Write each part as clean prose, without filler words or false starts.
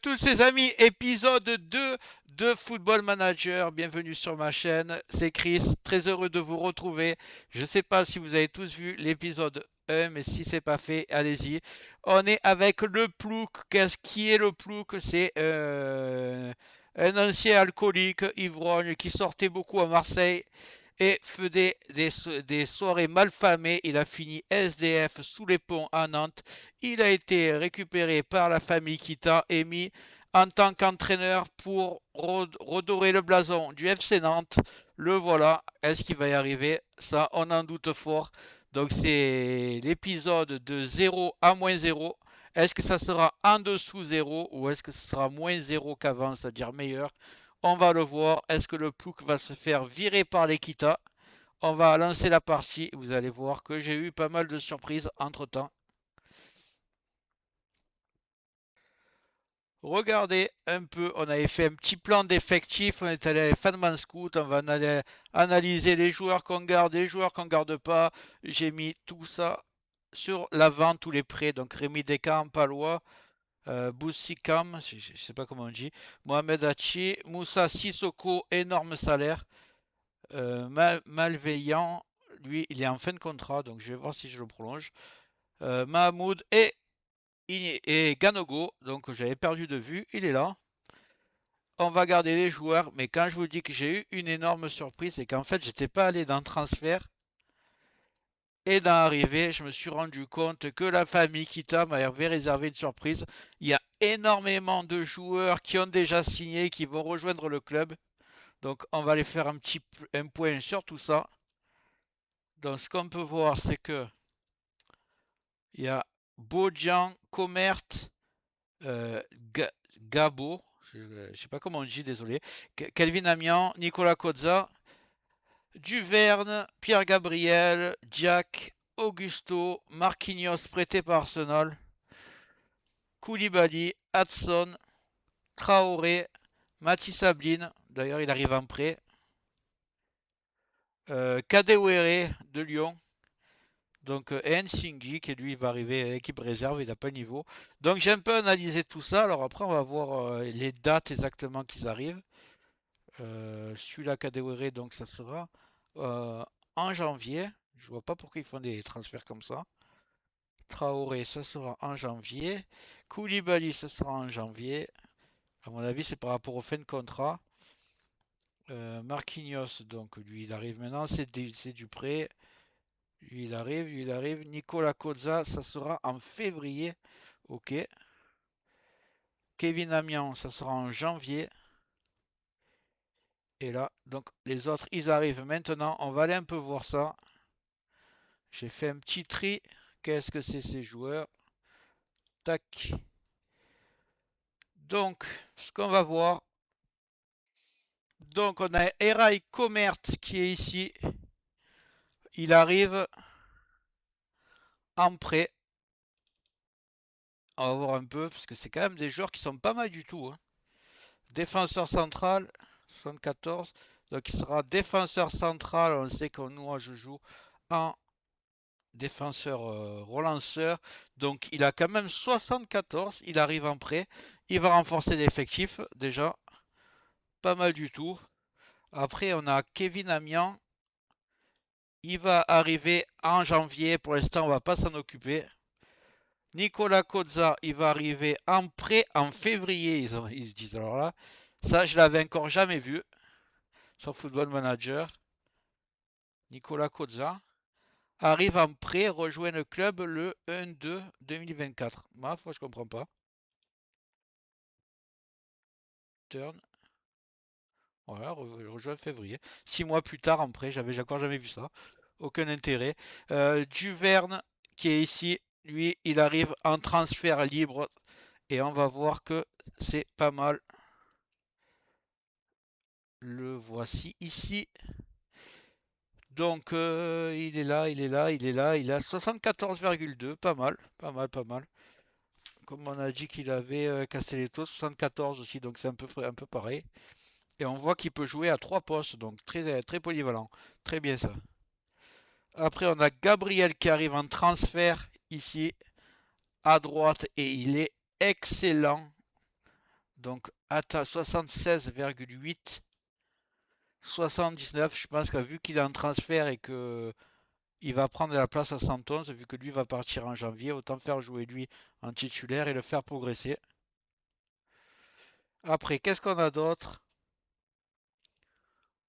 tous les amis, épisode 2 de Football Manager. Bienvenue sur ma chaîne, c'est Chris, très heureux de vous retrouver. Je ne sais pas si vous avez tous vu l'épisode 1, mais si c'est pas fait, allez-y. On est avec le Plouc. Qu'est-ce qui est le Plouc? C'est un ancien alcoolique, ivrogne, qui sortait beaucoup à Marseille et faisait des soirées malfamées. Il a fini SDF sous les ponts à Nantes. Il a été récupéré par la famille Kita et mis en tant qu'entraîneur pour redorer le blason du FC Nantes. Le voilà. Est-ce qu'il va y arriver? Ça, on en doute fort. Donc c'est l'épisode de 0 à moins 0. Est-ce que ça sera en dessous 0 ou est-ce que ce sera moins 0 qu'avant, c'est-à-dire meilleur? On va le voir. Est-ce que le Plouc va se faire virer par l'Equita? On va lancer la partie. Vous allez voir que j'ai eu pas mal de surprises entre-temps. Regardez un peu, on avait fait un petit plan d'effectifs, on est allé à Fanman Scout, on va aller analyser les joueurs qu'on garde, les joueurs qu'on garde pas. J'ai mis tout ça sur l'avant, tous les prêts. Donc Rémi Descamps, Palois, Boussikam, je ne sais pas comment on dit, Mohamed Hachi, Moussa Sissoko, énorme salaire. Malveillant, lui, il est en fin de contrat, donc je vais voir si je le prolonge. Mahmoud et Ganogo, donc j'avais perdu de vue, il est là. On va garder les joueurs, mais quand je vous dis que j'ai eu une énorme surprise, c'est qu'en fait, j'étais pas allé dans le transfert. Et dans l'arrivée, je me suis rendu compte que la famille Kita m'avait réservé une surprise. Il y a énormément de joueurs qui ont déjà signé, qui vont rejoindre le club. Donc on va aller faire un point sur tout ça. Donc ce qu'on peut voir, c'est que il y a Bodjan, Comert, euh, Gabo, je ne sais pas comment on dit, désolé, Kelvin Amian, Nicolas Kozza, Duverne, Pierre Gabriel, Jack, Augusto, Marquinhos prêté par Arsenal, Koulibaly, Hudson, Traoré, Mathis Sablin, d'ailleurs il arrive en prêt, Kadewere de Lyon, donc Nsinghi qui lui va arriver à l'équipe réserve, il n'a pas le niveau. Donc j'ai un peu analysé tout ça, alors après on va voir les dates exactement qu'ils arrivent. Celui-là Kadewere, donc ça sera euh, en janvier. Je vois pas pourquoi ils font des transferts comme ça. Traoré, ça sera en janvier. Koulibaly, ça sera en janvier. À mon avis, c'est par rapport au fin de contrat. Marquinhos, donc lui, il arrive maintenant. C'est du prêt. Lui, il arrive, lui, il arrive. Nicolas Kozza, ça sera en février. Ok. Kevin Amian, ça sera en janvier. Et là, donc les autres, ils arrivent maintenant. On va aller un peu voir ça. J'ai fait un petit tri. Qu'est-ce que c'est ces joueurs? Tac. Donc, ce qu'on va voir. Donc, on a Eray Comert qui est ici. Il arrive en prêt. On va voir un peu, parce que c'est quand même des joueurs qui sont pas mal du tout, hein. Défenseur central, 74. Donc, il sera défenseur central. On sait que moi, je joue en défenseur relanceur. Donc, il a quand même 74. Il arrive en prêt. Il va renforcer l'effectif, déjà. Pas mal du tout. Après, on a Kevin Amian. Il va arriver en janvier. Pour l'instant, on va pas s'en occuper. Nicolas Kozza, il va arriver en prêt en février. Ils se disent alors là, ça, je l'avais encore jamais vu sur Football Manager. Nicolas Kozza arrive en prêt, rejoint le club le 1-2 2024. Ma foi, je comprends pas. Turn. Voilà, rejoint février. 6 mois plus tard en prêt, j'avais encore jamais vu ça. Aucun intérêt. Duverne, qui est ici, lui, il arrive en transfert libre. Et on va voir que c'est pas mal. Le voici ici. Donc il est là, il est là, il est là. Il a 74,2. Pas mal, pas mal, pas mal. Comme on a dit qu'il avait Castelletto, 74 aussi. Donc c'est un peu pareil. Et on voit qu'il peut jouer à 3 postes. Donc très, très polyvalent. Très bien ça. Après, on a Gabriel qui arrive en transfert ici à droite et il est excellent. Donc, à 76,8, 79. Je pense que vu qu'il est en transfert et que il va prendre la place à 111, vu que lui va partir en janvier, autant faire jouer lui en titulaire et le faire progresser. Après, qu'est-ce qu'on a d'autre?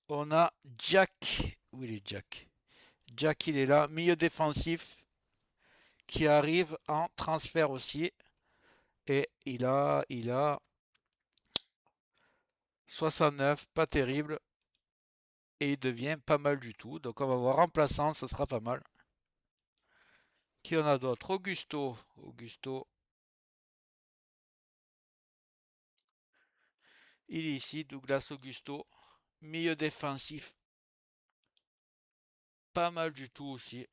On a Jack. Où il est Jack? Jack, il est là. Milieu défensif qui arrive en transfert aussi. Et il a 69, pas terrible. Et il devient pas mal du tout. Donc on va voir remplaçant, ce sera pas mal. Qui en a d'autres? Augusto. Augusto, il est ici. Douglas Augusto. Milieu défensif, pas mal du tout aussi.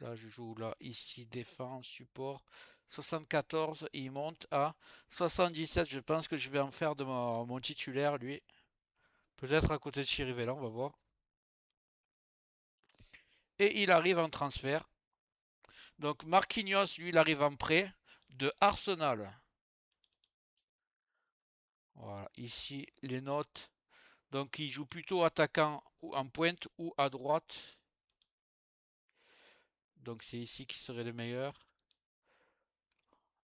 Là, je joue là, ici, défense, support. 74, il monte à 77. Je pense que je vais en faire de mon titulaire, lui. Peut-être à côté de Chirivella, on va voir. Et il arrive en transfert. Donc Marquinhos, lui, il arrive en prêt de Arsenal. Voilà, ici, les notes. Donc il joue plutôt attaquant ou en pointe ou à droite. Donc c'est ici qui serait le meilleur.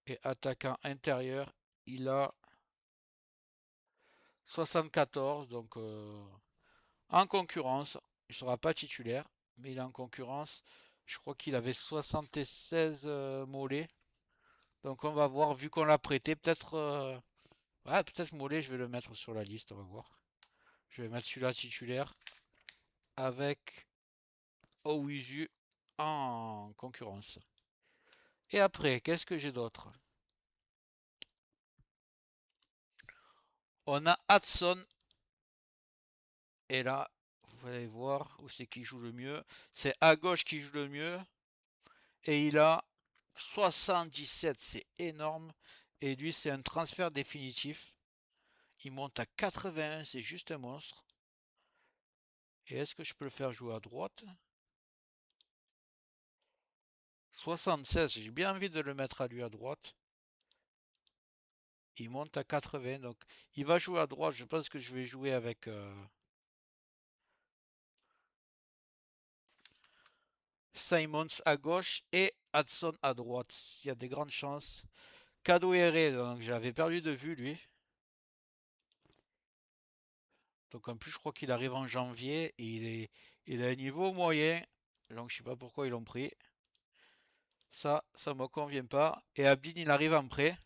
Et attaquant intérieur, il a 74. Donc en concurrence, il ne sera pas titulaire, mais il est en concurrence. Je crois qu'il avait 76 mollets. Donc on va voir, vu qu'on l'a prêté, peut-être ouais, peut-être Mollet, je vais le mettre sur la liste, on va voir. Je vais mettre celui-là titulaire avec Owusu en concurrence. Et après, qu'est-ce que j'ai d'autre? On a Hudson. Et là, vous allez voir où c'est qui joue le mieux. C'est à gauche qui joue le mieux. Et il a 77, c'est énorme. Et lui, c'est un transfert définitif. Il monte à 81, c'est juste un monstre. Et est-ce que je peux le faire jouer à droite? 76, j'ai bien envie de le mettre à lui à droite. Il monte à 80, donc il va jouer à droite. Je pense que je vais jouer avec Simons à gauche et Hudson à droite. Il y a des grandes chances. Kadewere, donc j'avais perdu de vue lui. Donc en plus, je crois qu'il arrive en janvier et il a un niveau moyen. Donc je sais pas pourquoi ils l'ont pris. Ça me convient pas. Et Abdin, il arrive en prêt.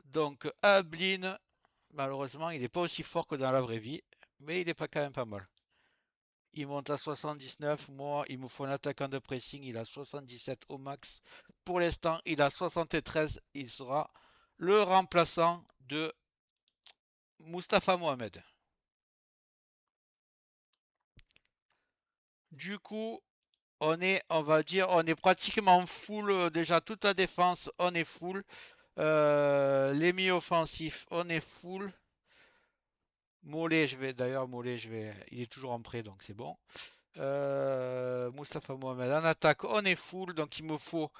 Donc Ablin, malheureusement, il n'est pas aussi fort que dans la vraie vie, mais il est pas quand même pas mal. Il monte à 79. Moi, il me faut un attaquant de pressing. Il a 77 au max. Pour l'instant, il a 73. Il sera le remplaçant de Mustapha Mohamed. Du coup, on va dire, on est pratiquement full. Déjà, toute la défense, on est full. Les mi-offensifs, on est full. Mollet, d'ailleurs, Mollet, il est toujours en prêt, donc c'est bon. Mustapha Mohamed en attaque, on est full, donc il me faut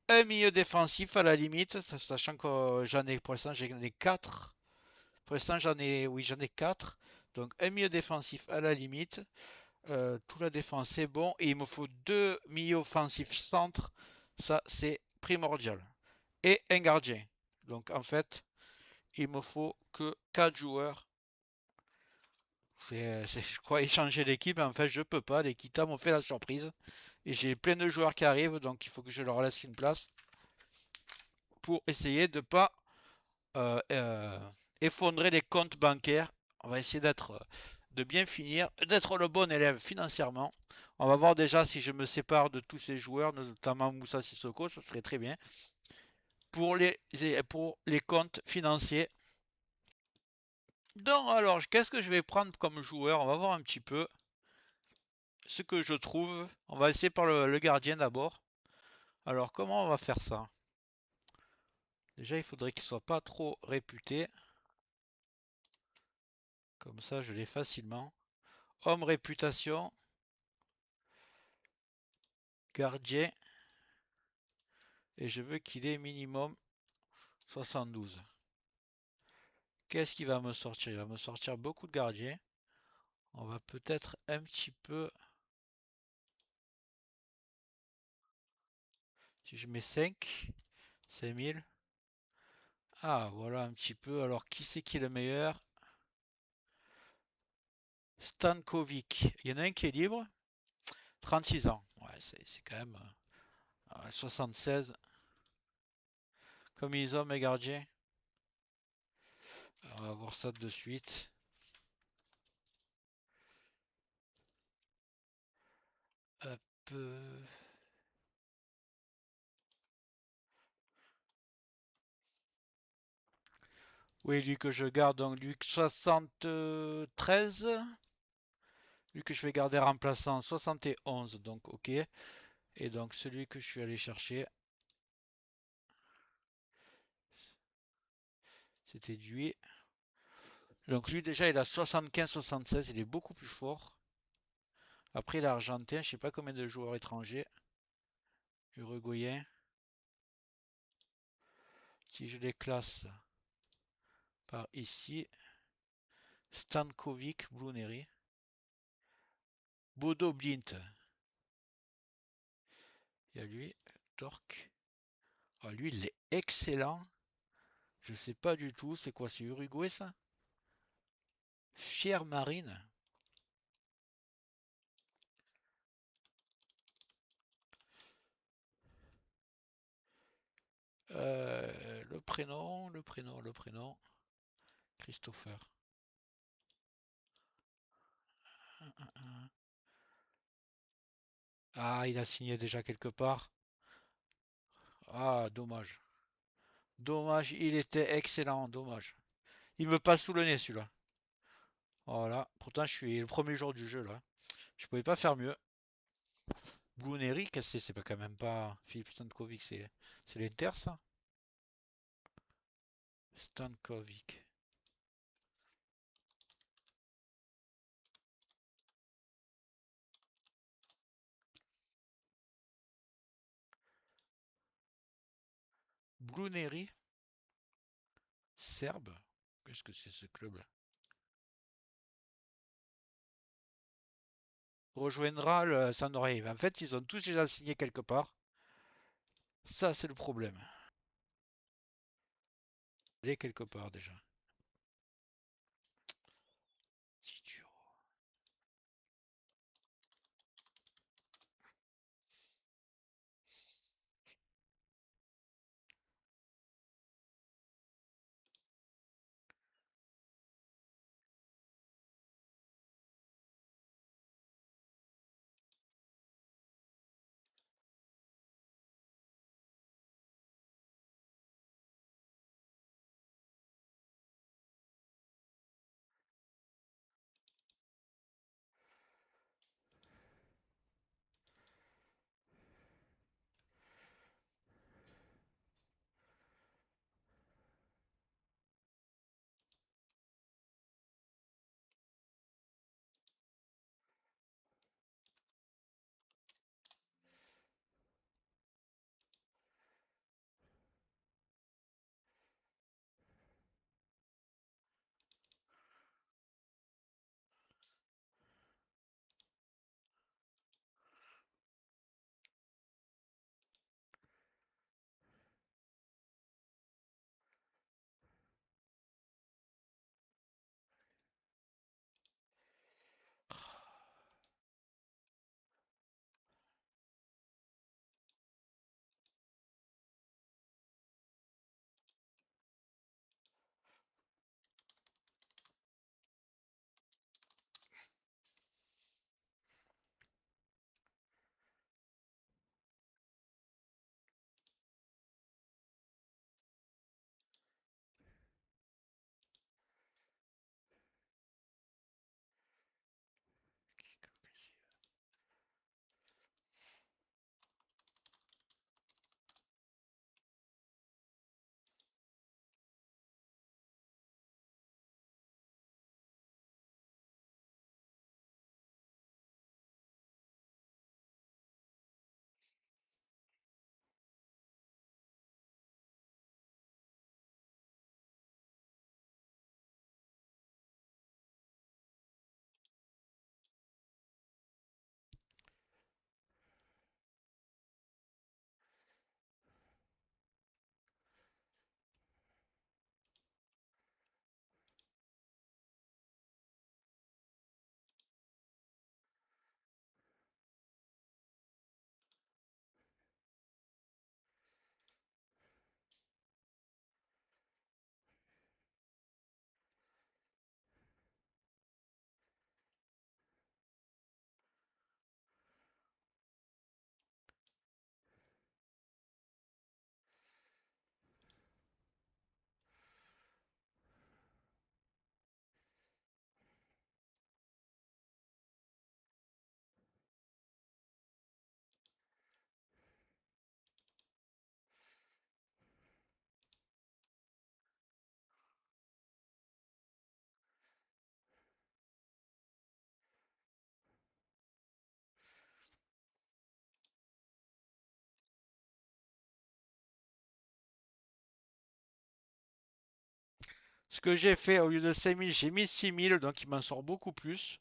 un milieu défensif à la limite, sachant que pour l'instant j'en ai 4. Pour l'instant oui j'en ai 4. Donc un milieu défensif à la limite. Toute la défense c'est bon. Et il me faut deux milieux offensifs centre. Ça c'est primordial. Et un gardien. Donc en fait, il me faut que 4 joueurs. Je crois échanger l'équipe, mais en fait je peux pas. Les Kita m'ont fait la surprise. Et j'ai plein de joueurs qui arrivent, donc il faut que je leur laisse une place pour essayer de ne pas euh, euh, effondrer les comptes bancaires. On va essayer de bien finir, d'être le bon élève financièrement. On va voir déjà si je me sépare de tous ces joueurs, notamment Moussa Sissoko, ça serait très bien. Pour les comptes financiers. Donc alors, qu'est-ce que je vais prendre comme joueur? On va voir un petit peu ce que je trouve. On va essayer par le gardien d'abord. Alors comment on va faire ça? Déjà, il faudrait qu'il soit pas trop réputé. Comme ça, je l'ai facilement. Homme réputation. Gardien. Et je veux qu'il ait minimum 72. Qu'est-ce qu'il va me sortir? Il va me sortir beaucoup de gardiens. On va peut-être un petit peu... Si je mets 5, 5000. Ah, voilà un petit peu. Alors, qui c'est qui est le meilleur? Stankovic. Il y en a un qui est libre. 36 ans. Ouais, c'est quand même 76. Comme ils ont mes gardiens. On va voir ça de suite. Hop. Oui, lui que je garde, donc lui 73. Lui que je vais garder remplaçant 71, donc ok. Et donc celui que je suis allé chercher, c'était lui. Donc lui déjà il a 75-76, il est beaucoup plus fort. Après il est argentin, je sais pas combien de joueurs étrangers. Uruguayen. Si je les classe par ici, Stankovic, Bruneri, Bodo Blint. Il y a lui, Torque. Ah, lui il est excellent. Je sais pas du tout, c'est quoi, c'est Uruguay ça? Fière Marine. Le prénom. Christopher. Ah, il a signé déjà quelque part. Ah, dommage. Dommage, il était excellent, dommage. Il me passe sous le nez celui-là. Voilà. Pourtant, je suis le premier jour du jeu là. Je pouvais pas faire mieux. Bruneri, qu'est-ce que c'est pas quand même pas Philippe Stankovic, c'est l'Inter ça? Stankovic. Bruneri, Serbe. Qu'est-ce que c'est ce club-là? Rejoindra le Saint-Noré. En fait, ils ont tous déjà signé quelque part. Ça, c'est le problème. Il est quelque part déjà. Ce que j'ai fait, au lieu de 5000, j'ai mis 6000, donc il m'en sort beaucoup plus.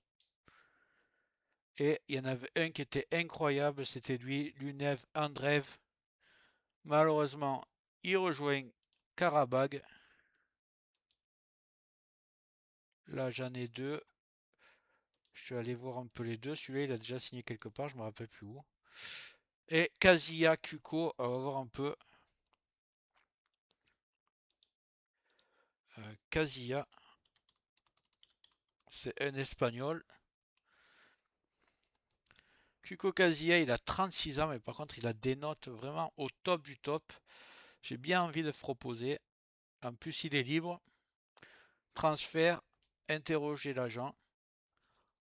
Et il y en avait un qui était incroyable, c'était lui, Lunev Andreev. Malheureusement, il rejoint Karabag. Là, j'en ai deux. Je vais aller voir un peu les deux. Celui-là, il a déjà signé quelque part, je ne me rappelle plus où. Et Kazuya Kuko, on va voir un peu. Kazuya, c'est un espagnol. Kuko Kazuya, il a 36 ans, mais par contre, il a des notes vraiment au top du top. J'ai bien envie de proposer. En plus, il est libre. Transfert, interroger l'agent.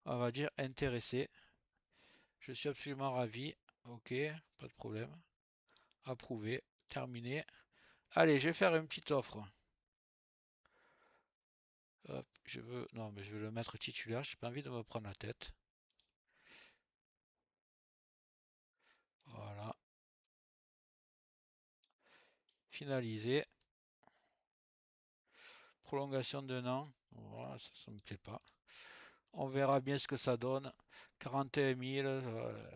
On va dire intéressé. Je suis absolument ravi. Ok, pas de problème. Approuvé, terminé. Allez, je vais faire une petite offre. Hop, je veux. Non, mais je veux le mettre titulaire. J'ai pas envie de me prendre la tête. Voilà. Finaliser. Prolongation d'un an. Voilà, ça me plaît pas. On verra bien ce que ça donne. 41 000.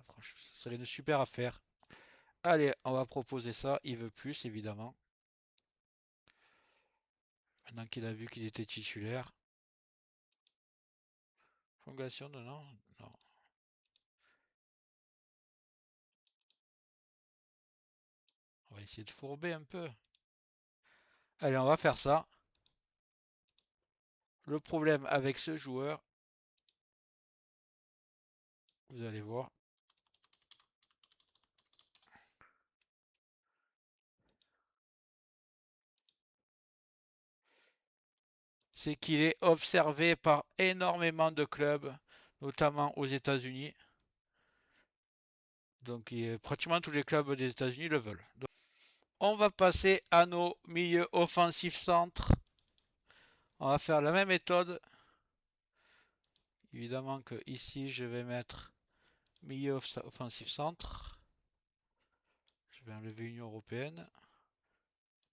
Franchement, ça serait une super affaire. Allez, on va proposer ça. Il veut plus, évidemment. Maintenant qu'il a vu qu'il était titulaire. Prolongation d'un an? Non. On va essayer de fourber un peu. Allez, on va faire ça. Le problème avec ce joueur, vous allez voir, c'est qu'il est observé par énormément de clubs, notamment aux États-Unis. Donc pratiquement tous les clubs des États-Unis le veulent. Donc, on va passer à nos milieux offensifs centres. On va faire la même méthode. Évidemment que ici je vais mettre milieu offensif centre. Je vais enlever Union Européenne.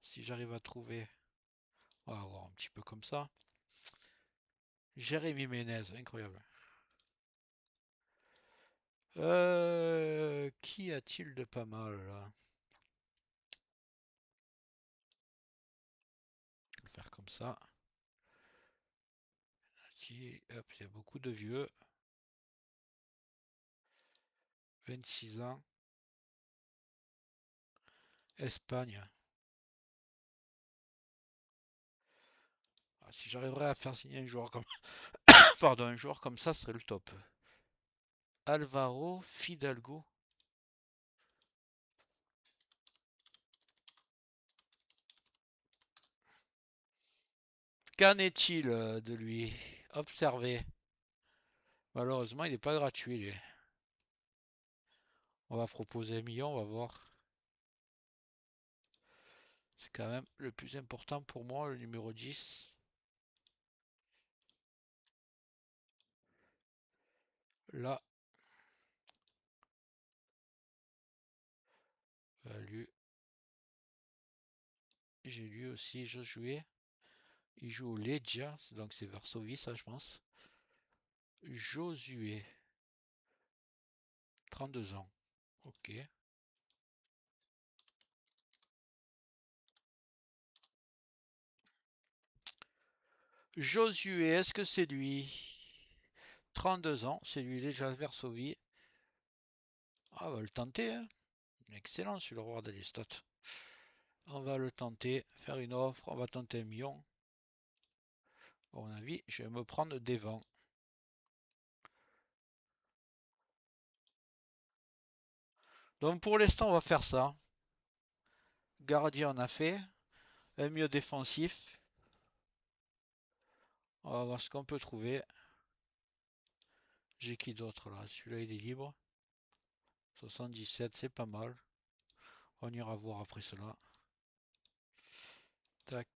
Si j'arrive à trouver, on va voir un petit peu comme ça. Jérémy Ménez, incroyable. Qui a-t-il de pas mal là? On va le faire comme ça. Ici, hop, il y a beaucoup de vieux. 26 ans. Espagne. Ah, si j'arriverais à faire signer un joueur comme pardon, un joueur comme ça, ce serait le top. Alvaro Fidalgo. Qu'en est-il de lui? Observez. Malheureusement, il n'est pas gratuit, lui. On va proposer 1 million, on va voir. C'est quand même le plus important pour moi, le numéro 10. Là, lui, j'ai lui aussi, je jouais. Il joue au Legia, donc c'est Varsovie, ça, je pense. Josué, 32 ans. Ok. Josué, est-ce que c'est lui? 32 ans, c'est lui, Legia Varsovie. Ah, on va le tenter, hein. Excellent sur le roi des stats. On va le tenter, faire une offre, on va tenter 1 million. À mon avis, je vais me prendre des vents. Donc pour l'instant, on va faire ça. Gardien, on a fait. Un milieu défensif. On va voir ce qu'on peut trouver. J'ai qui d'autre là? Celui-là, il est libre. 77, c'est pas mal. On ira voir après cela. Tac.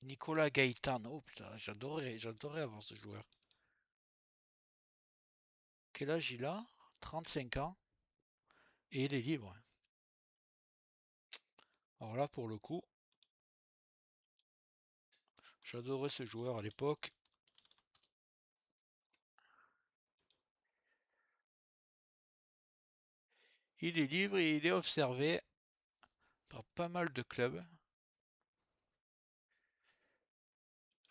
Nicolas Gaetano. Oh putain, j'adorais avoir ce joueur. Quel âge il a? 35 ans. Et il est libre. Alors là, pour le coup, J'adorais ce joueur à l'époque. Il est libre et il est observé par pas mal de clubs.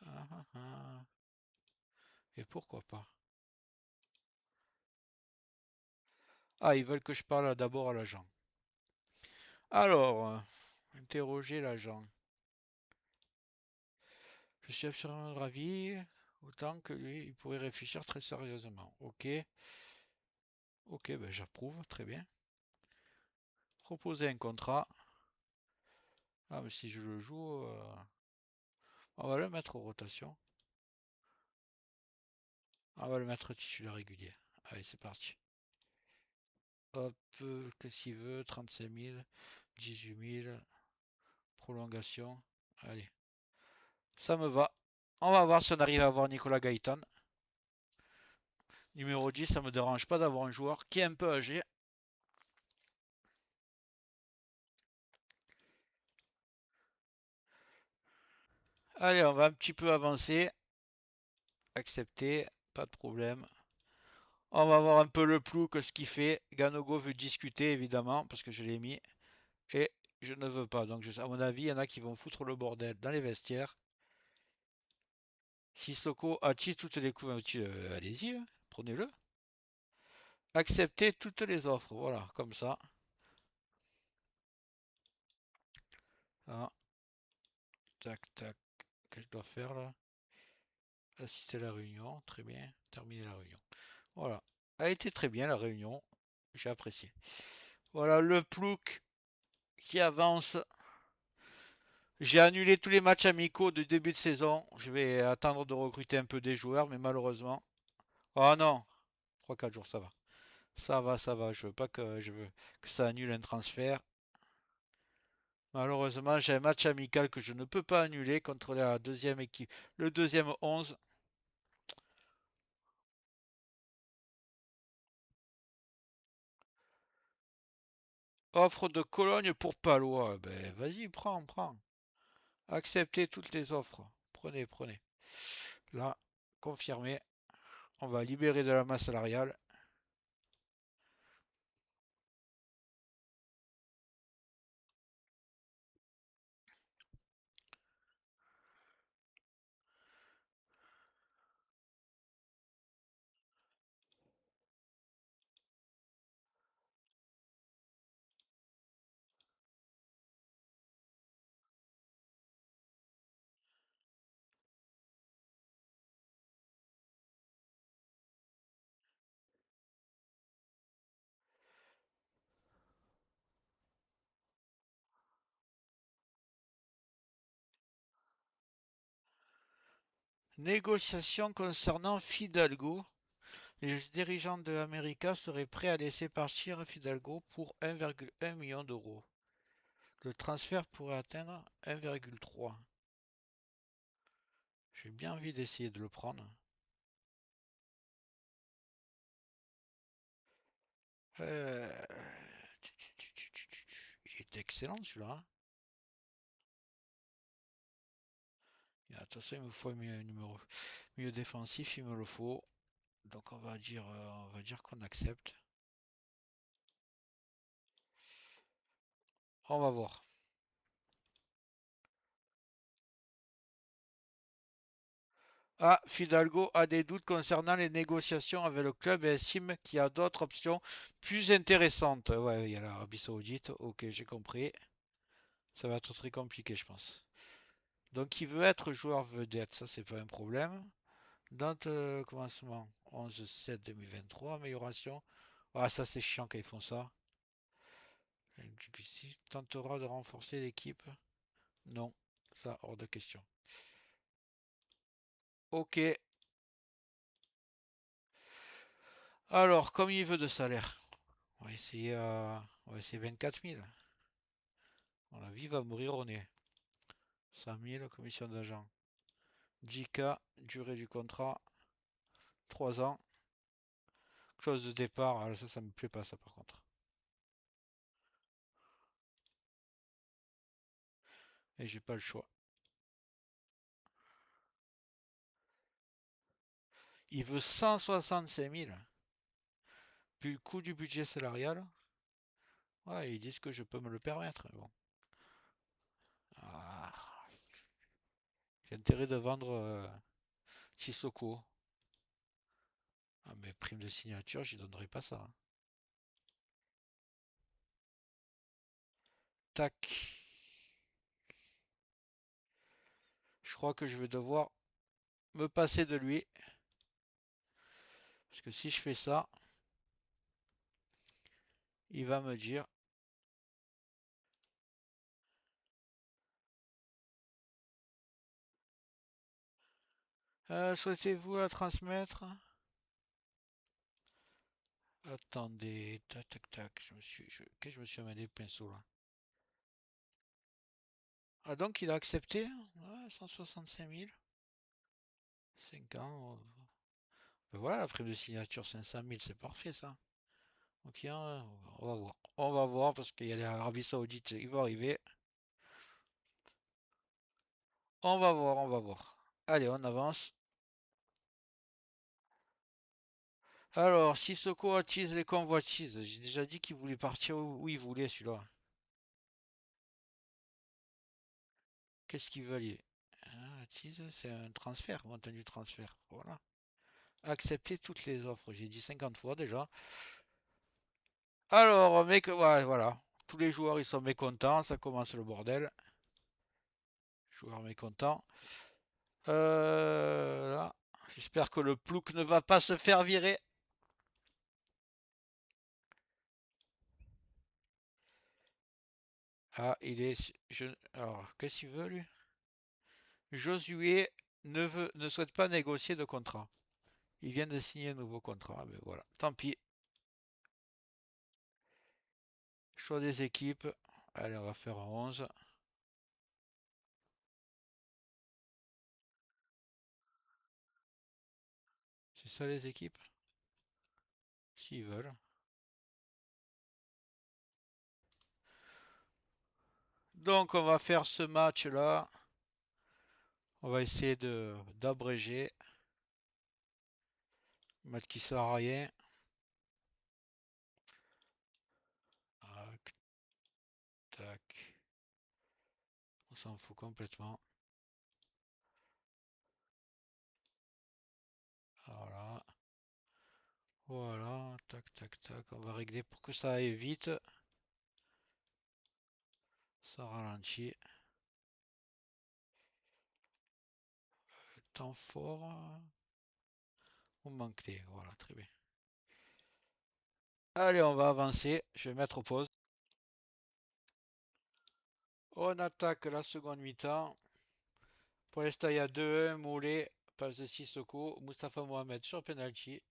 Ah, ah, ah. Et pourquoi pas? Ah, ils veulent que je parle d'abord à l'agent. Alors, interroger l'agent. Je suis absolument ravi, autant que lui, il pourrait réfléchir très sérieusement. Ok, ok, ben j'approuve, très bien. Proposer un contrat. Ah, mais si je le joue, on va le mettre aux rotations. On va le mettre titulaire régulier. Allez, c'est parti. Hop, qu'est-ce qu'il veut? 35 000, 18 000, prolongation. Allez, ça me va. On va voir si on arrive à avoir Nicolas Gaëtan. Numéro 10, ça me dérange pas d'avoir un joueur qui est un peu âgé. Allez, on va un petit peu avancer. Accepter, pas de problème. On va voir un peu le plouc, ce qu'il fait. Ganogo veut discuter, évidemment, parce que je l'ai mis. Et je ne veux pas. Donc, à mon avis, il y en a qui vont foutre le bordel dans les vestiaires. Sissoko attise toutes les couvertures. Allez-y, hein, prenez-le. Accepter toutes les offres. Voilà, comme ça. Ah, tac, tac. Qu'est-ce que je dois faire là? Assister à la réunion. Très bien. Terminer la réunion. Voilà. A été très bien la réunion. J'ai apprécié. Voilà le plouc qui avance. J'ai annulé tous les matchs amicaux de début de saison. Je vais attendre de recruter un peu des joueurs, mais malheureusement. Oh non, 3 4 jours, ça va. Ça va, ça va. Je veux que ça annule un transfert. Malheureusement, j'ai un match amical que je ne peux pas annuler contre la deuxième équipe. Le deuxième 11. Offre de Cologne pour Palois. Ben vas-y, prends, prends. Acceptez toutes les offres. Prenez, prenez. Là, confirmé. On va libérer de la masse salariale. Négociation concernant Fidalgo. Les dirigeants de l'América seraient prêts à laisser partir Fidalgo pour 1,1 million d'euros. Le transfert pourrait atteindre 1,3. J'ai bien envie d'essayer de le prendre. Euh, Il est excellent celui-là, hein. Et attention, il me faut un numéro mieux défensif, il me le faut. Donc on va dire qu'on accepte. On va voir. Ah, Fidalgo a des doutes concernant les négociations avec le club et estime qu'il y a d'autres options plus intéressantes. Ouais, il y a l'Arabie Saoudite. Ok, j'ai compris. Ça va être très compliqué, je pense. Donc, il veut être joueur vedette. Ça, c'est pas un problème. Date commencement 11/7/2023. Amélioration. Ah, ça, c'est chiant quand ils font ça. Tentera de renforcer l'équipe. Non, ça, hors de question. Ok. Alors, comme il veut de salaire, on va essayer 24 000. La vie va mourir au nez. 100 000, commission d'agent. 10K, durée du contrat, 3 ans. Clause de départ, alors ça me plaît pas ça par contre. Et j'ai pas le choix. Il veut 165 000. Puis le coût du budget salarial. Ouais, ils disent que je peux me le permettre. Bon. Ah, j'ai intérêt de vendre Sissoko. Ah, mais prime de signature, j'y donnerai pas ça, hein. Tac. Je crois que je vais devoir me passer de lui. Parce que si je fais ça, il va me dire souhaitez-vous la transmettre? Attendez, tac tac tac, que je me suis amené le pinceau là. Ah donc il a accepté? Ouais, 165 000. 5 ans. Ben voilà, la prime de signature 500 000, c'est parfait ça. Ok, hein, on va voir. On va voir parce qu'il y a l'Arabie Saoudite, ils vont arriver. On va voir, on va voir. Allez, on avance. Alors, Sissoko attise les convoitises. J'ai déjà dit qu'il voulait partir où il voulait celui-là. Qu'est-ce qu'il veut aller? Ah, attise, c'est un transfert, montant du transfert. Voilà. Accepter toutes les offres. J'ai dit 50 fois déjà. Alors, mec, ouais, voilà. Tous les joueurs ils sont mécontents, ça commence le bordel. Joueurs mécontents. Là. J'espère que le plouc ne va pas se faire virer. Ah, il est. Alors, qu'est-ce qu'il veut lui? Josué ne souhaite pas négocier de contrat. Il vient de signer un nouveau contrat. Mais voilà. Tant pis. Choix des équipes. Allez, on va faire un 11. C'est ça les équipes? S'ils veulent. Donc on va faire ce match-là. On va essayer de d'abréger. Match qui sert à rien. Tac, tac. On s'en fout complètement. Voilà. Voilà. Tac, tac, tac. On va régler pour que ça aille vite. Ça ralentit. Temps fort. Ou manqué. Voilà, très bien. Allez, on va avancer. Je vais mettre au pause. On attaque la seconde mi-temps. Pour l'instant, il y a 2-1. Moulet, passe de Sissoko. Mustafa Mohamed sur penalty.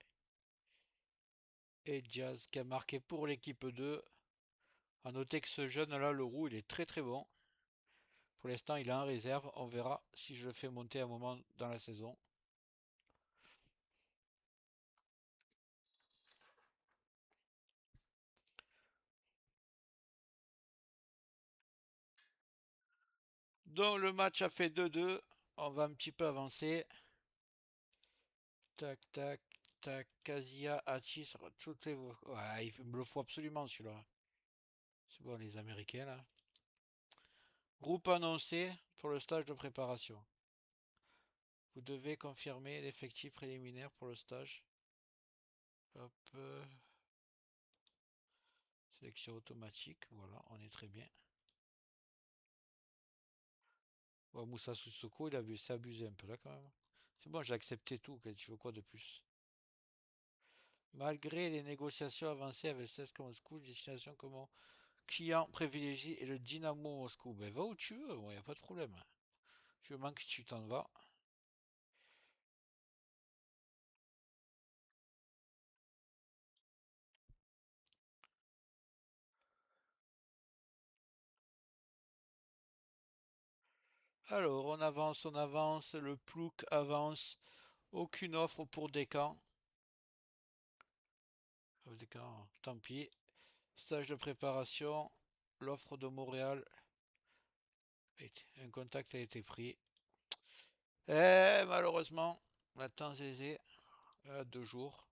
Et Diaz qui a marqué pour l'équipe 2. A noter que ce jeune-là, le roux, il est très très bon. Pour l'instant, il est en réserve. On verra si je le fais monter à un moment dans la saison. Donc le match a fait 2-2. On va un petit peu avancer. Tac, tac, tac. Kazia, Atis, tout est... Ouais, il me le faut absolument celui-là. C'est bon, les Américains là. Groupe annoncé pour le stage de préparation. Vous devez confirmer l'effectif préliminaire pour le stage. Hop. Sélection automatique. Voilà, on est très bien. Ouais, Moussa Sissoko, il s'est abusé un peu là quand même. C'est bon, j'ai accepté tout. Tu veux quoi de plus? Malgré les négociations avancées avec le CSKA Moscou, destination comme client privilégié et le Dynamo Moscou. Ben va où tu veux, moi, y a pas de problème. Je manque que tu t'en vas. Alors, on avance, on avance. Le plouc avance. Aucune offre pour Descamps. Descamps, tant pis. Stage de préparation. L'offre de Montréal. Un contact a été pris. Eh, malheureusement, la temps aisé. 2 jours.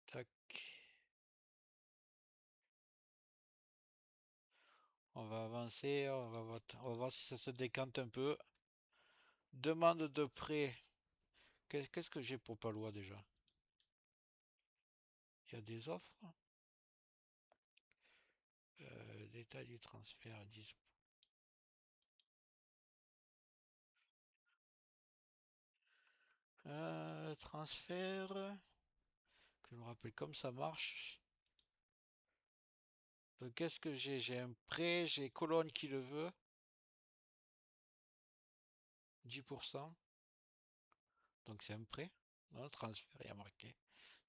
Tac. On va avancer, on va voir si ça se décante un peu. Demande de prêt. Qu'est-ce que j'ai pour Palois déjà? Il y a des offres. Détail du transfert 10. Transfert. Que je me rappelle comme ça marche. Donc qu'est-ce que j'ai? J'ai un prêt, j'ai Cologne qui le veut. 10%. Donc c'est un prêt. Non, transfert, il y a marqué.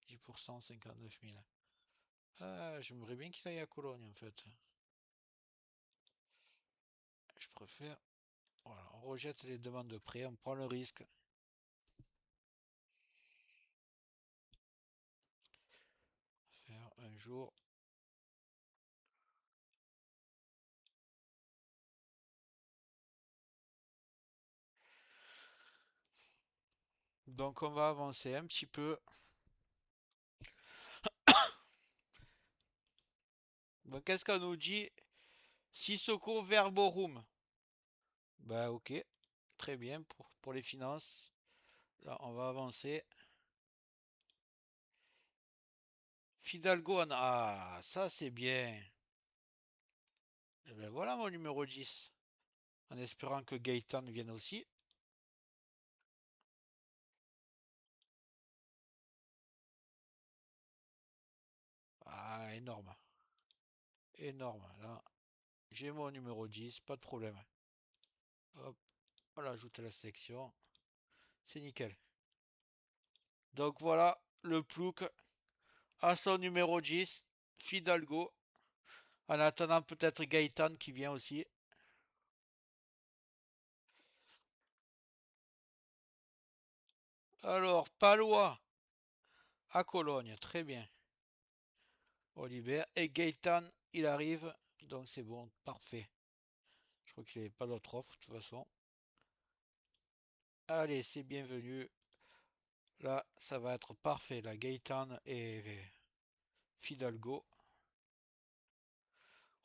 10%, 59 000. Ah, j'aimerais bien qu'il aille à Cologne en fait. Je préfère. Voilà, on rejette les demandes de prêt, on prend le risque. Faire un jour. Donc on va avancer un petit peu. Donc qu'est-ce qu'on nous dit? Sissoko Verborum. Bah ok, très bien pour les finances. Là, on va avancer. Fidalgo, ah, ça c'est bien. Et ben voilà mon numéro 10. En espérant que Gaëtan vienne aussi. Ah, énorme. Énorme. Là, j'ai mon numéro 10, pas de problème. Hop, on l'ajoute à la sélection. C'est nickel. Donc voilà, le plouc à son numéro 10, Fidalgo. En attendant peut-être Gaëtan qui vient aussi. Alors, Palois à Cologne, très bien. Oliver et Gaëtan, il arrive. Donc c'est bon, parfait. Je crois qu'il n'y avait pas d'autre offre de toute façon. Allez, c'est bienvenu. Là, ça va être parfait. La Gaëtan et Fidalgo.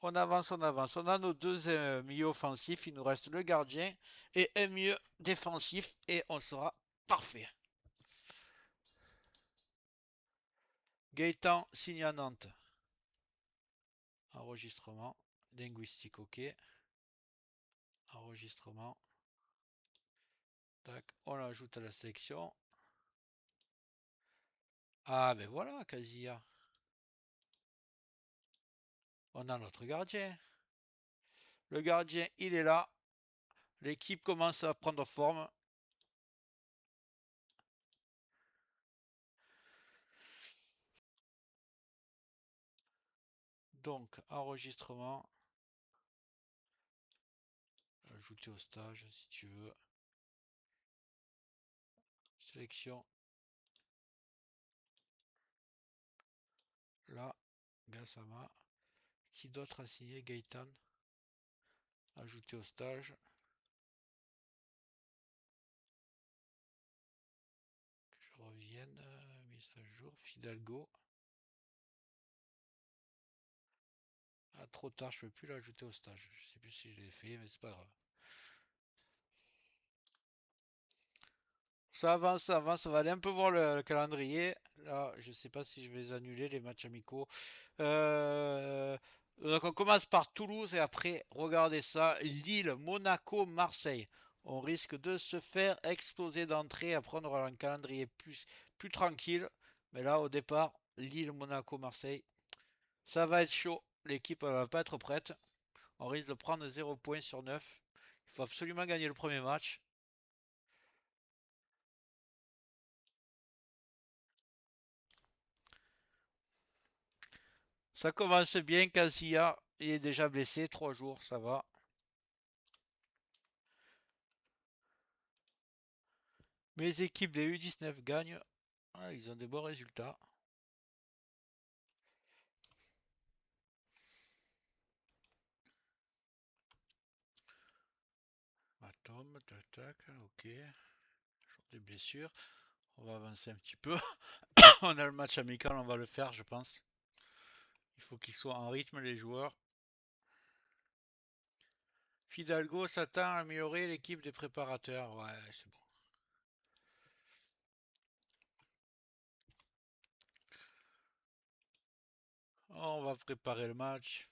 On avance, on avance. On a nos deux milieux offensifs. Il nous reste le gardien et un milieu défensif. Et on sera parfait. Gaëtan signe à Nantes. Enregistrement. Linguistique, ok. Enregistrement. Tac. On l'ajoute à la sélection. Ah ben voilà, Casilla. On a notre gardien. Le gardien, il est là. L'équipe commence à prendre forme. Donc, enregistrement. Ajouter au stage si tu veux. Sélection. Là, Gassama. Qui d'autre a signé? Gaëtan. Ajouter au stage. Que je revienne. Mise à jour. Fidalgo. Ah, trop tard, je ne peux plus l'ajouter au stage. Je ne sais plus si je l'ai fait, mais c'est pas grave. Ça avance, on va aller un peu voir le calendrier. Là, je ne sais pas si je vais les annuler, les matchs amicaux. Donc on commence par Toulouse et après, regardez ça, Lille, Monaco, Marseille. On risque de se faire exploser d'entrée. Après, on aura un calendrier plus tranquille. Mais là, au départ, Lille, Monaco, Marseille, ça va être chaud. L'équipe ne va pas être prête. On risque de prendre 0 points sur 9. Il faut absolument gagner le premier match. Ça commence bien, Casilla. Il est déjà blessé, 3 jours, ça va. Mes équipes des U19 gagnent. Ah, ils ont des bons résultats. Atom, tac, ok. des blessures. On va avancer un petit peu. On a le match amical, on va le faire, je pense. Il faut qu'ils soient en rythme, les joueurs. Fidalgo s'attend à améliorer l'équipe des préparateurs. Ouais, c'est bon. On va préparer le match.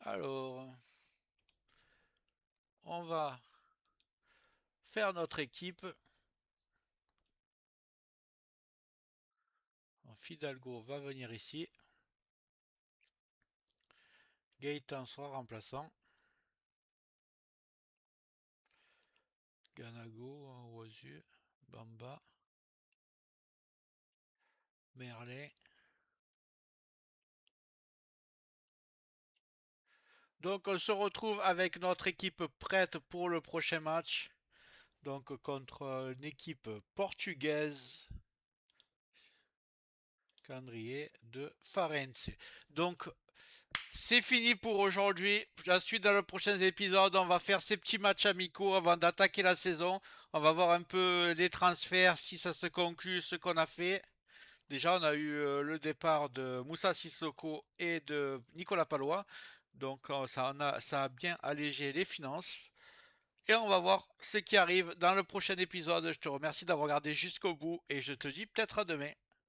Alors, on va faire notre équipe. Fidalgo va venir ici. Gaëtan sera remplaçant. Ganago, Oisu, Bamba, Merlet. Donc on se retrouve avec notre équipe prête pour le prochain match. Donc contre une équipe portugaise. Calendrier de Farense. Donc c'est fini pour aujourd'hui. La suite dans le prochain épisode, on va faire ces petits matchs amicaux avant d'attaquer la saison. On va voir un peu les transferts, si ça se conclut, ce qu'on a fait. Déjà, on a eu le départ de Moussa Sissoko et de Nicolas Palois. Donc ça a bien allégé les finances. Et on va voir ce qui arrive dans le prochain épisode. Je te remercie d'avoir regardé jusqu'au bout et je te dis peut-être à demain.